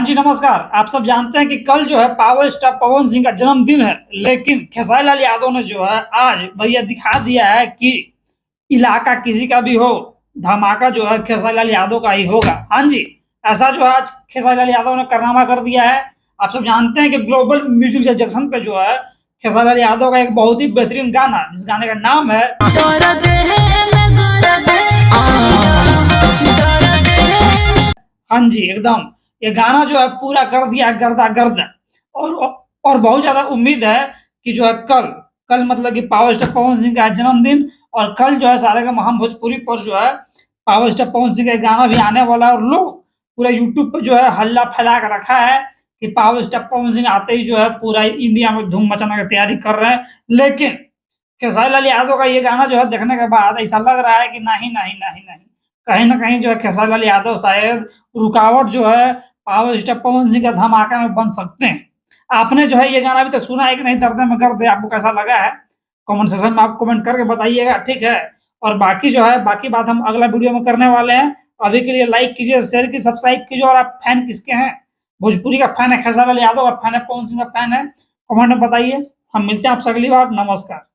हाँ जी, नमस्कार। आप सब जानते हैं कि कल जो है पावर स्टार पवन सिंह का जन्मदिन है, लेकिन खेसारी लाल यादव ने जो है आज भैया दिखा दिया है कि इलाका किसी का भी हो, धमाका जो है खेसारी लाल यादव का ही होगा। हाँ जी, ऐसा जो है आज खेसारी लाल यादव ने कारनामा कर दिया है। आप सब जानते हैं कि ग्लोबल म्यूजिक जंक्शन पे जो है खेसारी लाल यादव का एक बहुत ही बेहतरीन गाना, जिस गाने का नाम है हाँ जी, एकदम। ये गाना जो है पूरा कर दिया है गर्दा-गर्द। और और बहुत ज़्यादा उम्मीद है कि जो है कल कल मतलब कि पावर स्टार पवन सिंह का है जन्मदिन, और कल जो है सारेगामा हम भोजपुरी पर जो है पावर स्टार पवन सिंह का गाना भी आने वाला है, और लोग पूरा यूट्यूब पे जो है हल्ला फैला के रखा है कि पावर स्टार पवन सिंह आते ही जो है पूरा इंडिया में धूम मचाने की तैयारी कर रहे हैं। लेकिन खेसारी लाल यादव का ये गाना जो है देखने के बाद ऐसा लग रहा है कि नहीं, नहीं, नहीं, नहीं, कहीं न कहीं जो है खेसारी लाल यादव शायद रुकावट जो है पावर स्टार पवन सिंह का धमाका में बन सकते हैं। आपने जो है ये गाना अभी तक सुना है कि नहीं? दर्द में गर्द आपको कैसा लगा है? कमेंट सेक्शन में आप कमेंट करके बताइएगा, ठीक है? और बाकी जो है बाकी बात हम अगला वीडियो में करने वाले हैं। अभी के लिए लाइक कीजिए, शेयर कीजिए, सब्सक्राइब कीजिए। और आप फैन किसके हैं? भोजपुरी का फैन है खेसारी लाल यादव का फैन है, पवन सिंह का फैन है? कमेंट में बताइए। हम मिलते हैं आपसे अगली बार। नमस्कार।